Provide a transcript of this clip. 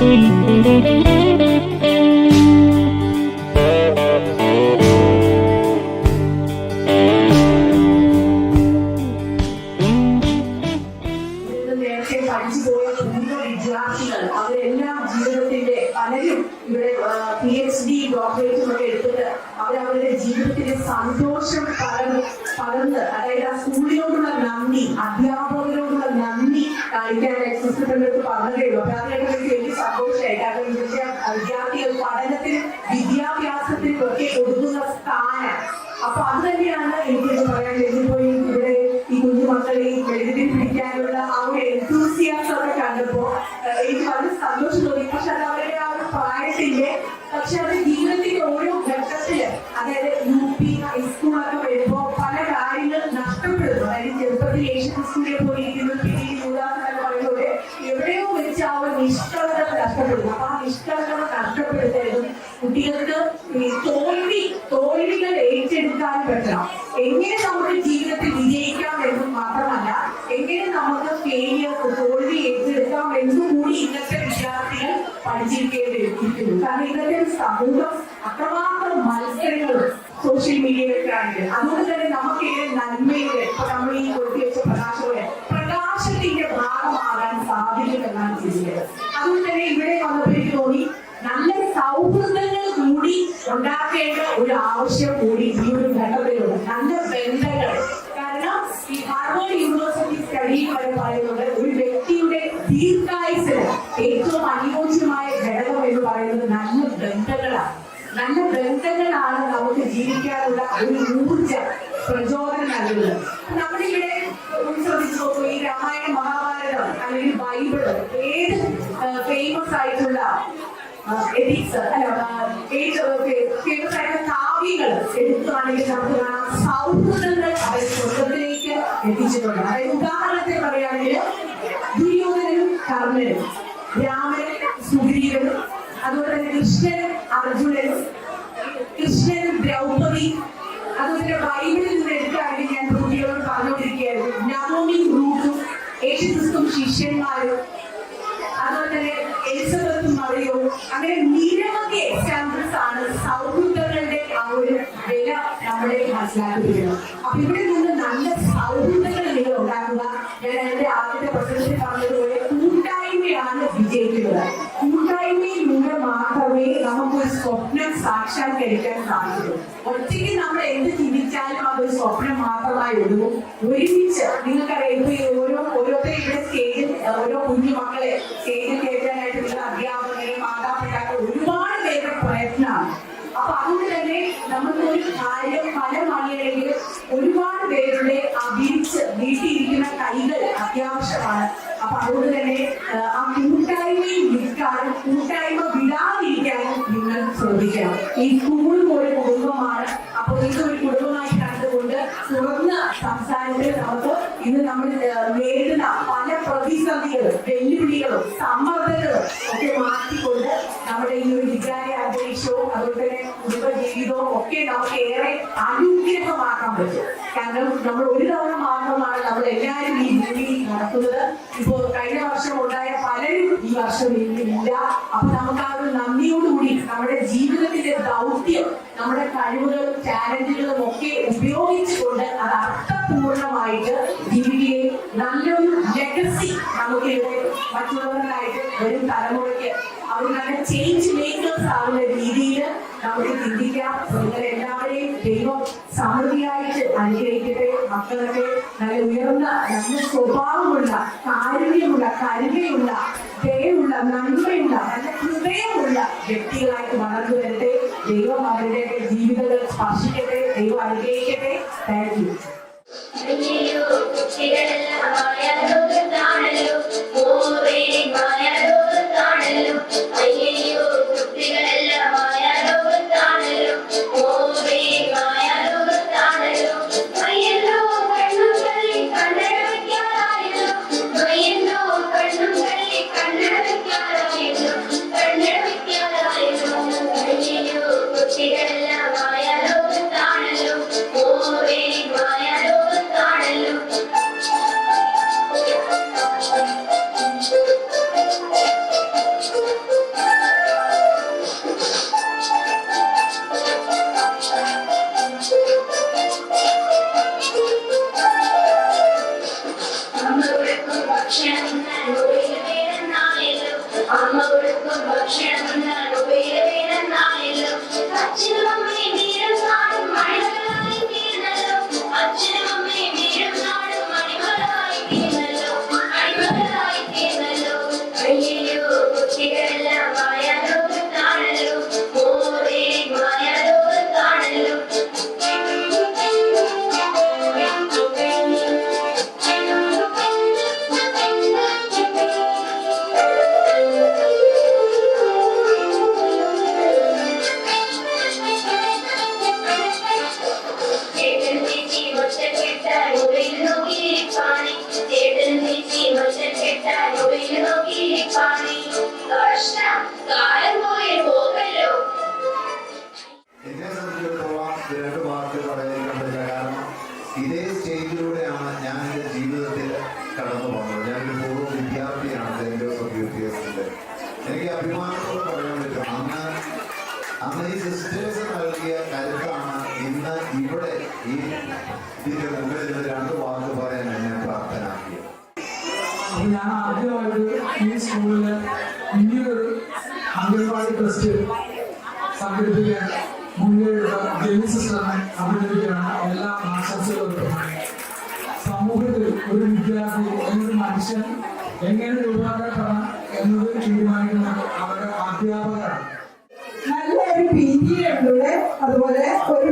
വിദ്യാർത്ഥികൾ അവരെല്ലാം ജീവിതത്തിന്റെ പലരും ഇവിടെ PhD ഡോക്ടറേറ്റും ഒക്കെ എടുത്തിട്ട് അവരവരുടെ ജീവിതത്തിന്റെ സന്തോഷം പകർന്ന് അതായത് ആ സ്കൂളിനോടുള്ള നന്ദി അധ്യാപകരോടുള്ള നന്ദി കാണിക്കാനായി സിസ്റ്ററിനടുത്ത് പറഞ്ഞതേ ഉള്ളൂ. അപ്പൊ അതിനൊക്കെ വലിയ സന്തോഷമായി. കാരണം വിദ്യാർത്ഥികൾ പഠനത്തിനും വിദ്യാഭ്യാസത്തിനും ഒക്കെ കൊടുക്കുന്ന സ്ഥാനം. അപ്പൊ അത് തന്നെയാണ് എനിക്കിത് പറയാൻ പോയി ഇവിടെ ഈ കുഞ്ഞുമക്കളെ എഴുതി പിടിക്കാനുള്ള ആ ഒരു എൻതൂസിയാസം ഒക്കെ കണ്ടപ്പോ എനിക്ക് വളരെ സന്തോഷം തോന്നി. പക്ഷെ അത് അവരുടെ ആ ഒരു പ്രായത്തിന്റെ പക്ഷെ അത് ജീവിതത്തിന്റെ ഓരോ ഘട്ടത്തില് അതായത് UP ഹൈസ്കൂളൊക്കെ വരുമ്പോ പല കാര്യങ്ങൾ നഷ്ടപ്പെടുന്നു. അതായത് ചെറുപ്പത്തിൽ ഏഷ്യൻ സ്കൂളിൽ പോയിരിക്കുന്നു എന്നൊക്കെ പറയുന്നത് എവിടെയോ വെച്ച് ആ ഒരു നിഷ്കളങ്കത നഷ്ടപ്പെടുന്നു. അപ്പൊ ആ നിഷ്കളങ്കത നഷ്ടപ്പെടുത്തരുത്. കുട്ടികൾക്ക് തോൽവികൾ ഏറ്റെടുക്കാൻ പറ്റണം. എങ്ങനെ നമുക്ക് ജീവിതത്തിൽ വിജയിക്കാം എന്നും മാത്രമല്ല എങ്ങനെ നമുക്ക് തോൽവി ഏറ്റെടുക്കാം എന്നും കൂടി ഇന്നത്തെ വിദ്യാർത്ഥികൾ പഠിച്ചിരിക്കേണ്ടിയിരിക്കുന്നു. കാരണം ഇന്നത്തെ സമൂഹം അത്രമാത്രം മത്സരങ്ങളും സോഷ്യൽ മീഡിയയിലൊക്കെയാണെങ്കിൽ അതുകൊണ്ട് തന്നെ നമുക്ക് നന്മയുടെ ഇപ്പൊ നമ്മൾ ഈ കൊടുത്തി വെച്ച പ്രകാശത്തിന്റെ ഭാഗമാകാൻ സാധിക്കുമെന്നാണ് ചിന്തിക്കുന്നത്. അതുകൊണ്ട് തന്നെ ഇവിടെ വന്നപ്പോൾ എനിക്ക് തോന്നി നല്ല സൗഹൃദങ്ങൾ കൂടി ഉണ്ടാക്കേണ്ട ഒരു ആവശ്യം കൂടി ഈ ഒരു ഘട്ടത്തിലുണ്ട്. നല്ല ബന്ധങ്ങൾ. കാരണം ഈ ഹാർവേഡ് യൂണിവേഴ്സിറ്റി സ്റ്റഡിയിൽ വരെ പറയുന്നത് ഒരു വ്യക്തിയുടെ ദീർഘായുസ്സിന് ഏറ്റവും അനുയോജ്യമായ ഘടകം എന്ന് പറയുന്നത് നല്ല ബന്ധങ്ങളാണ്. നല്ല ബന്ധങ്ങളാണ് നമുക്ക് ജീവിക്കാനുള്ള ഒരു ഊർജം പ്രചോദനം നൽകുന്നത്. നമ്മളിവിടെ ശ്രദ്ധിച്ചു നോക്കൂ, ഈ രാമായണം മഹാഭാരതം അല്ലെങ്കിൽ ബൈബിള് ഏത് ഫേമസ് ആയിട്ടുള്ള ഫേമസ് ആയിട്ടുള്ള കാവ്യങ്ങൾ എടുക്കുകയാണെങ്കിൽ നമുക്ക് കാണാം സൗഹൃദങ്ങൾ അവർ സ്വർഗത്തിലേക്ക് എത്തിച്ചിട്ടുണ്ട്. അതായത് ഉദാഹരണത്തിന് പറയുകയാണെങ്കിൽ ദുര്യോധനനും കർണനും, രാമനും സുഗ്രീവനും, അതുപോലെ തന്നെ കൃഷ്ണനും അർജുനനും, കൃഷ്ണനും ദ്രൗപദി. അതുപോലെ തന്നെ ബൈബിളിൽ നിന്ന് എടുക്കുകയാണെങ്കിൽ ഞാൻ കുട്ടികളോട് പറഞ്ഞുകൊണ്ടിരിക്കുകയായിരുന്നു നവോമി റൂട്ടും യേശുക്രിസ്തുവും ശിഷ്യന്മാരും, അതുപോലെ തന്നെ എലിസബത്തും മറിയവും. അങ്ങനെ നിരവധി എക്സാമ്പിൾസ് ആണ് സൗഹൃദങ്ങളുടെ ആ ഒരു വില നമ്മളെ മനസ്സിലാക്കിയിരിക്കുന്നത്. അപ്പൊ ഇവിടെ നിന്ന് നല്ല സൗഹൃദങ്ങൾ നിങ്ങൾ ഉണ്ടാക്കുക. ഞാൻ എന്റെ ആദ്യത്തെ പ്രസംഗത്തിൽ പറഞ്ഞതുപോലെ കൂട്ടായ്മയാണ് വിജയിക്കുന്നത്. കൂട്ടായ്മയിലൂടെ മാത്രമേ നമുക്കൊരു സ്വപ്നം സാക്ഷാത്കരിക്കാൻ സാധിക്കൂ. ഒറ്റയ്ക്ക് നമ്മൾ എന്ത് ചിന്തിച്ചാലും അതൊരു സ്വപ്നം മാത്രമായി ഒതുങ്ങും. ഒരുമിച്ച് നിങ്ങൾക്കറിയാം ഓരോരുത്തരും ഇവിടെ സ്റ്റേജിൽ ഓരോ കുഞ്ഞു മക്കളെ സ്റ്റേജിൽ കയറ്റാനായിട്ട് നിങ്ങൾ അധ്യാപകരെ മാതാപിതാക്കൾ ഒരുപാട് പേരുടെ പ്രയത്നമാണ്. അപ്പൊ അതുകൊണ്ട് തന്നെ നമുക്ക് ഒരു കാര്യം ഫലമാണെങ്കിൽ ഒരുപാട് പേരുടെ വിരിച്ച് വീട്ടിയിരിക്കുന്ന കൈകൾ അത്യാവശ്യമാണ്. അപ്പൊ അതുകൊണ്ട് തന്നെ ആ കൂട്ടായ്മയിൽ നിൽക്കാനും കൂട്ടായ്മ വിടാതിരിക്കാനും നിങ്ങൾ ശ്രദ്ധിക്കണം. ഈ സ്കൂളും ഒരു കുടുംബമാണ്. അപ്പോൾ ഇതൊരു കുടുംബമായി കണ്ടുകൊണ്ട് തുറന്ന് സംസാരിച്ച് നമുക്ക് ഇന്ന് നമ്മൾ നേരിടുന്ന പല പ്രതിസന്ധികളും വെല്ലുവിളികളും സമ്മർദ്ദങ്ങളും ഒക്കെ മാറ്റിക്കൊണ്ട് നമ്മുടെ ഈ ഒരു വിദ്യാലയ അന്തരീക്ഷവും അതുപോലെ തന്നെ കുടുംബ ജീവിതവും ഒക്കെ നമുക്ക് ഏറെ അനുഗ്രഹമാക്കാൻ പറ്റും. കാരണം നമ്മൾ ഒരു തവണ മാത്രമാണ് നമ്മൾ എല്ലാവരും ഈ ഭൂമിയിൽ നടക്കുന്നത്. ഇപ്പോ കഴിഞ്ഞ വർഷം ഉണ്ടായ പലരും ഈ വർഷം ഇല്ല. അപ്പൊ നമുക്ക് ആ ഒരു നന്ദിയോടുകൂടി നമ്മുടെ ജീവിതത്തിന്റെ ദൗത്യം നമ്മുടെ കഴിവുകളും ചാലഞ്ചുകളും ഒക്കെ ഉപയോഗിച്ചുകൊണ്ട് അത് അർത്ഥപൂർണമായിട്ട് ജീവിക്കുകയും നല്ലൊരു ലെഗസി നമുക്ക് ഇവിടെ മറ്റുള്ളവർക്കായിട്ട് വരും തലമുറയ്ക്ക് അവർ നല്ല ചേഞ്ച് മേക്കേഴ്സ് ആവുന്ന രീതിയിൽ നമുക്ക് ചിന്തിക്കാം. നിങ്ങൾ എല്ലാവരെയും ദൈവം സമൃദ്ധിയായിട്ട് അനുഗ്രഹിക്കട്ടെ. മക്കളൊക്കെ നല്ല ഉയർന്ന നല്ല സ്വഭാവമുള്ള കാരുണ്യമുള്ള കരുണയുള്ള ദയയുള്ള നന്മയുള്ള നല്ല ഹൃദയമുള്ള വ്യക്തികളായിട്ട് വളർന്നു വരട്ടെ. ദൈവം അവരുടെ ജീവിതങ്ങൾ സ്പർശിക്കട്ടെ. ദൈവം അനുഗ്രഹിക്കട്ടെ. Thank you. കുട്ടികളെല്ലാം കാലം പോയി പോകല്ലോ. എന്നെ സംബന്ധിച്ചിടത്തോളം രണ്ട് വാക്ക് പറയാനില്ല. കാരണം ഇതേ സ്റ്റേജിലൂടെയാണ് ഞാൻ എൻ്റെ ജീവിതത്തിൽ കടന്നു പോകുന്നത്. ഞാനൊരു പൂർവ്വ വിദ്യാർത്ഥിയാണ് സെന്റ് ജോസഫ് UPSന്റെ. എനിക്ക് അഭിമാനത്തോടെ പറയാൻ പറ്റും, അന്ന് ഈ സിസ്റ്റേഴ്സ് നൽകിയ കരുത്താണ് ഇന്ന് ഇവിടെ ഈ ഇതിന്റെ മുമ്പിൽ നിന്ന് രണ്ട് വാക്ക് പറയാൻ എന്നെ പ്രാപ്തനാക്കിയത്. ഞാൻ ആദ്യമായിട്ട് ഈ സ്കൂളില് ഇനിയൊരു അംഗൻവാടി ട്രസ്റ്റ് സംഘടിപ്പിക്കാൻ മുൻകൈയെടുത്ത ജെമി സിസ്റ്ററിനെ അഭിനന്ദിക്കുകയാണ്. എല്ലാ ആശംസകളും. സമൂഹത്തിൽ ഒരു വിദ്യാർത്ഥി എന്നൊരു മനുഷ്യൻ എങ്ങനെ രൂപാന്തരപ്പെടണം എന്നത് തീരുമാനിക്കുന്നത് അവരുടെ അധ്യാപകരാണ്. നല്ലൊരു PG ഉണ്ട് ഇവിടെ. അതുപോലെ ഒരു